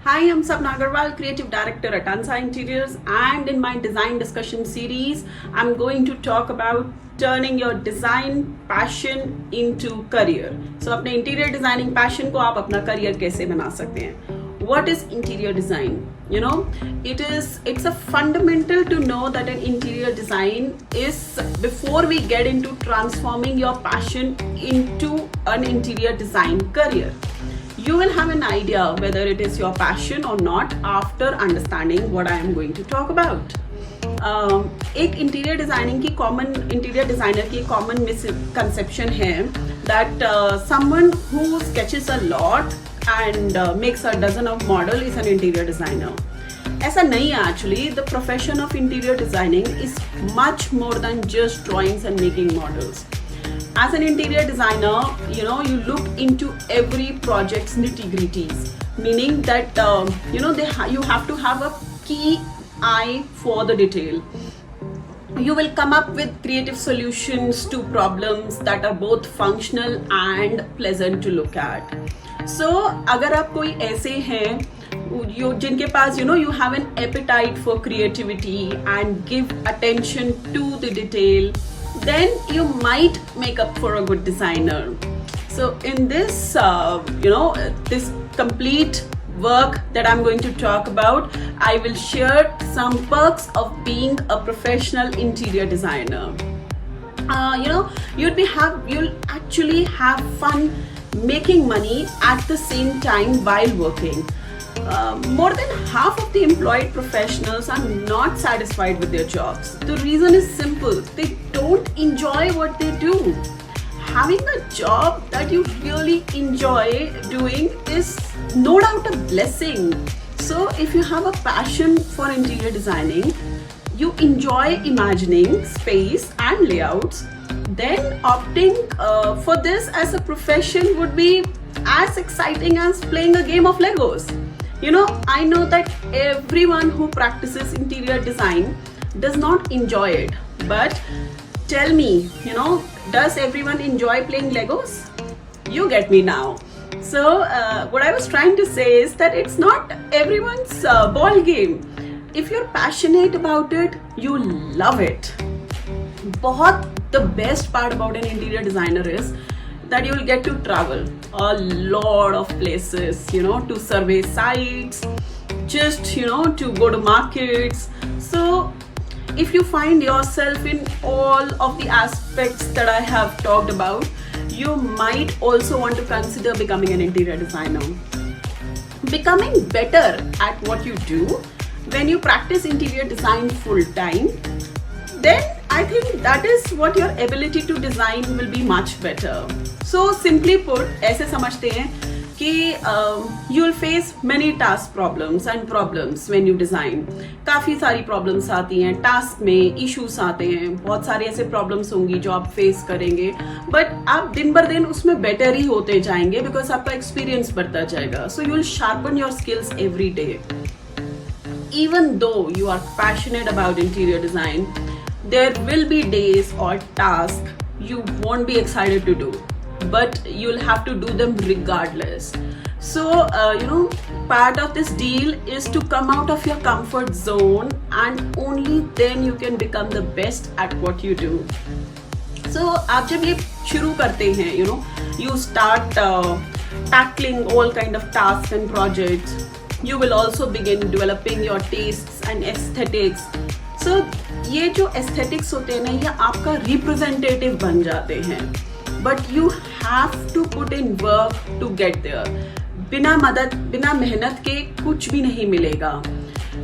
Hi, I'm Sapna Agarwal, Creative Director at Ansa Interiors, and in my design discussion series, I'm going to talk about turning your design passion into career. So, अपने interior designing passion को आप अपना career कैसे बना सकते हैं? What is interior design? You know, it's a fundamental to know that an interior design is before we get into transforming your passion into an interior design career. You will have an idea whether it is your passion or not after understanding what I am going to talk about. एक interior designing की common interior designer की common misconception है that someone who sketches a lot and makes a dozen of model is an interior designer. ऐसा नहीं है actually. The profession of interior designing is much more than just drawings and making models. As an interior designer, you look into every project's nitty-gritties, meaning that you have to have a key eye for the detail. You will come up with creative solutions to problems that are both functional and pleasant to look at. So, अगर आप कोई ऐसे हैं जिनके पास you have an appetite for creativity and give attention to the detail, then you might make up for a good designer. So in this this complete work that I'm going to talk about, I will share some perks of being a professional interior designer. You'll actually have fun making money at the same time while working. More than half of the employed professionals are not satisfied with their jobs. The reason is simple. They don't enjoy what they do. Having a job that you really enjoy doing is no doubt a blessing. So if you have a passion for interior designing, you enjoy imagining space and layouts, then opting for this as a profession would be as exciting as playing a game of Legos. I know that everyone who practices interior design does not enjoy it. But tell me, does everyone enjoy playing Legos? You get me now. So what I was trying to say is that it's not everyone's ball game. If you're passionate about it, you love it. The best part about an interior designer is that you will get to travel a lot of places, to survey sites, just, to go to markets. So if you find yourself in all of the aspects that I have talked about, you might also want to consider becoming an interior designer. Becoming better at what you do when you practice interior design full time, then I think that is what your ability to design will be much better. So simply put, ऐसे समझते हैं कि you will face many task problems when you design. काफ़ी सारी problems आती हैं task में, issues आते हैं, बहुत सारे ऐसे problems होंगी जो आप face करेंगे, but आप दिन भर दिन उसमें better ही होते जाएंगे because आपका experience बढ़ता जाएगा. So you will sharpen your skills every day. Even though you are passionate about interior design, there will be days or tasks you won't be excited to do, but you'll have to do them regardless. So part of this deal is to come out of your comfort zone, and only then you can become the best at what you do. So आप जब ये शुरू करते हैं, you start tackling all kind of tasks and projects. You will also begin developing your tastes and aesthetics. So ये जो aesthetics होते हैं ना, ये आपका रिप्रेजेंटेटिव बन जाते हैं. But you have to put in work to get there. बिना मेहनत के कुछ भी नहीं मिलेगा.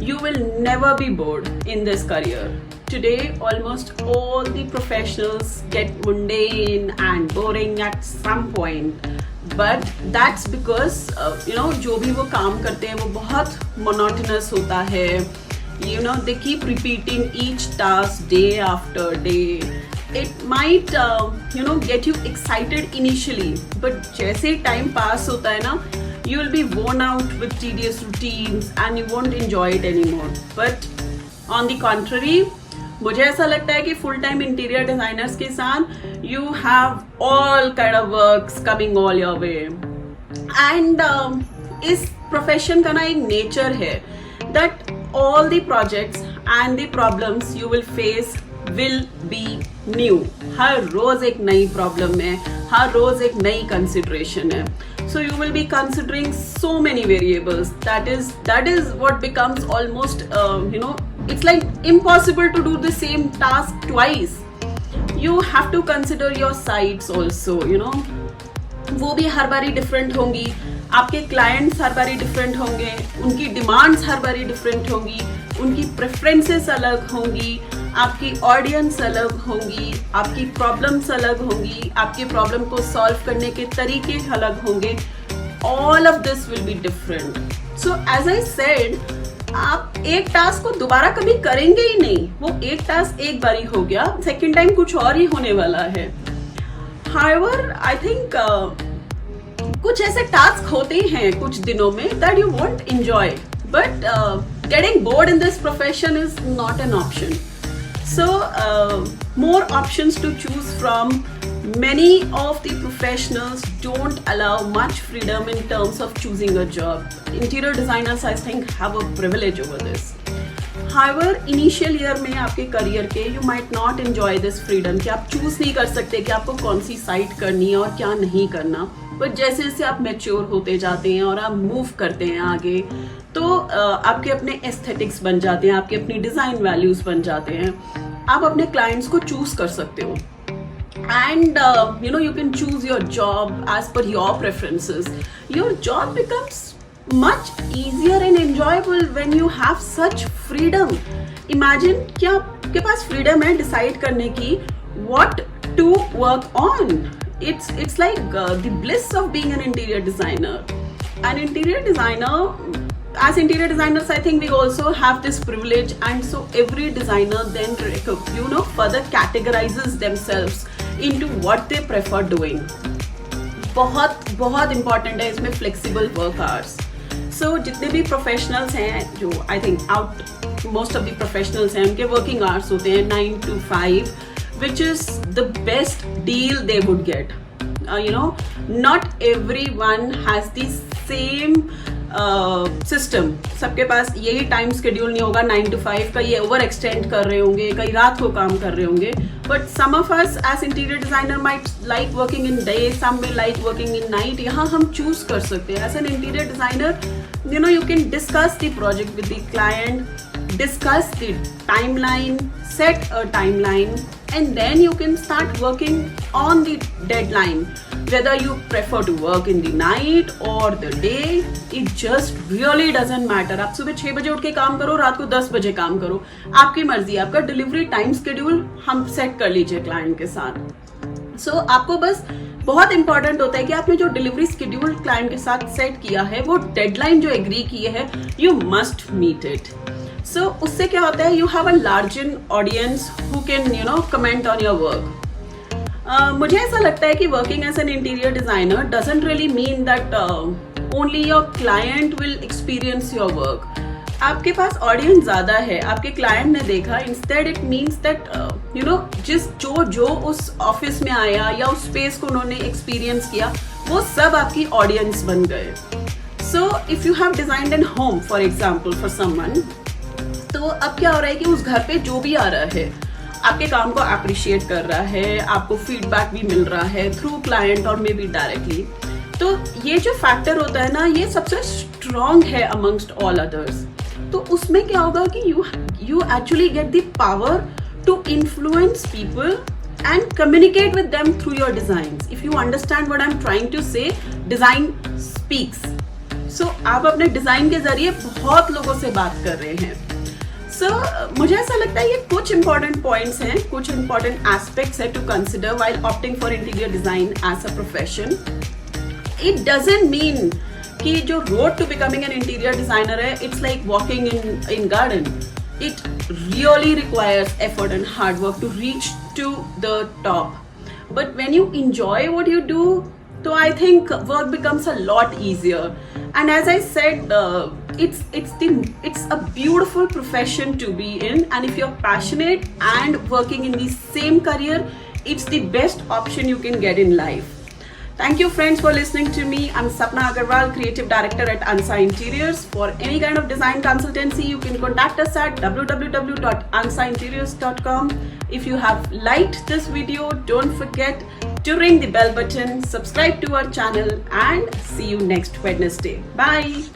You will never be bored in this career. Today almost all the professionals get mundane and boring at some point, but that's because जो भी वो काम करते हैं वो बहुत मोनोटोनस होता है. They keep repeating each task day after day. It might get you excited initially, but जैसे time pass होता है ना, you will be worn out with tedious routines and you won't enjoy it anymore. But on the contrary, मुझे ऐसा लगता है कि full time interior designers के साथ you have all kind of works coming all your way. And इस profession का ना एक नेचर है that all the projects and the problems you will face will be new. हर रोज एक नई प्रॉब्लम है, हर रोज एक नई कंसिडरेशन है. So you will be considering so many variables. That is what becomes almost it's like impossible to do the same task twice. You have to consider your sites also. वो भी हर बारी different होंगी, आपके clients हर बारी different होंगे, उनकी demands हर बारी different होंगी, उनकी प्रेफरेंसेस अलग होंगी, आपकी ऑडियंस अलग होंगी, आपकी प्रॉब्लम्स अलग होंगी, आपकी प्रॉब्लम को सॉल्व करने के तरीके अलग होंगे. All of this will be different. So as I said, आप एक टास्क को दोबारा कभी करेंगे ही नहीं. वो एक टास्क एक बारी हो गया, सेकेंड टाइम कुछ और ही होने वाला है. However, I think कुछ ऐसे टास्क होते हैं कुछ दिनों में that you won't enjoy, but getting bored in this profession is not an option. So more options to choose from. Many of the professionals don't allow much freedom in terms of choosing a job. Interior designers, I think, have a privilege over this. However, initial year में आपके career के you might not enjoy this freedom कि आप choose नहीं कर सकते कि आपको कौन सी साइट करनी है और क्या नहीं करना. बट जैसे जैसे आप मैच्योर होते जाते हैं और आप मूव करते हैं आगे, तो आपके अपने एस्थेटिक्स बन जाते हैं, आपके अपनी डिजाइन वैल्यूज बन जाते हैं. आप अपने क्लाइंट्स को चूज कर सकते हो. And you can choose your job as per your preferences. Your job becomes much easier and enjoyable when you have such freedom. Imagine कि आपके पास freedom है decide करने की what to work on. It's like the bliss of being an interior designer. An interior designer, as interior designers, I think we also have this privilege, and so every designer then further categorizes themselves into what they prefer doing. बहुत बहुत important है इसमें flexible work hours. So जितने भी professionals हैं, जो I think most of the professionals हैं, उनके वर्किंग आवर्स होते हैं 9 to 5, which is the best deal they would get. Not everyone has the same system. सबके पास यही टाइम शेड्यूल नहीं होगा 9 to 5 का. ये ओवर एक्सटेंड कर रहे होंगे, कई रात को काम कर रहे होंगे. But some of us as interior designer might like working in day, some will like working in night. यहाँ हम चूज कर सकते हैं. As an interior designer, you can discuss the project with the client, discuss the timeline, set a timeline, and then you can start working on the deadline. Whether you prefer to work in the night or the day, it just really doesn't matter. आप सुबह 6 बजे उठ के काम करो, रात को 10 बजे काम करो, आपकी मर्जी. आपका डिलीवरी टाइम शेड्यूल हम सेट कर लीजिए क्लाइंट के साथ. सो आपको बस बहुत इंपॉर्टेंट होता है कि आपने जो डिलीवरी शेड्यूल क्लाइंट के साथ सेट किया है, वो डेडलाइन जो एग्री की है, you must meet it. So उससे क्या होता है, you have a larger audience who can comment on your work. मुझे ऐसा लगता है कि working as an interior designer doesn't really mean that only your client will experience your work. आपके पास ऑडियंस ज्यादा है, आपके क्लाइंट ने देखा. इंस्टेड इट मीन्स दैट जो उस ऑफिस में आया या उस स्पेस को उन्होंने एक्सपीरियंस किया, वो सब आपकी ऑडियंस बन गए. So if you have designed an home for example for someone, तो अब क्या हो रहा है कि उस घर पे जो भी आ रहा है, आपके काम को अप्रिशिएट कर रहा है, आपको फीडबैक भी मिल रहा है थ्रू क्लाइंट और मे बी डायरेक्टली. तो ये जो फैक्टर होता है ना, ये सबसे स्ट्रॉन्ग है अमंगस्ट ऑल अदर्स. तो उसमें क्या होगा कि you actually get the power to influence people and communicate with them through your designs. If you understand what I'm trying to say, design speaks. So आप अपने डिजाइन के जरिए बहुत लोगों से बात कर रहे हैं. So मुझे ऐसा लगता है ये कुछ important points हैं, कुछ important aspects है to consider while opting for interior design as a profession. It doesn't mean कि जो road to becoming an interior designer है, it's like walking in garden. It really requires effort and hard work to reach to the top. But when you enjoy what you do, तो I think work becomes a lot easier. And as I said, it's a beautiful profession to be in, and if you're passionate and working in the same career, it's the best option you can get in life. Thank you friends for listening to me. I'm Sapna Agarwal, Creative Director at Ansa Interiors. For any kind of design consultancy, you can contact us at www.ansainteriors.com. If you have liked this video, don't forget to ring the bell button, subscribe to our channel, and see you next Wednesday. Bye.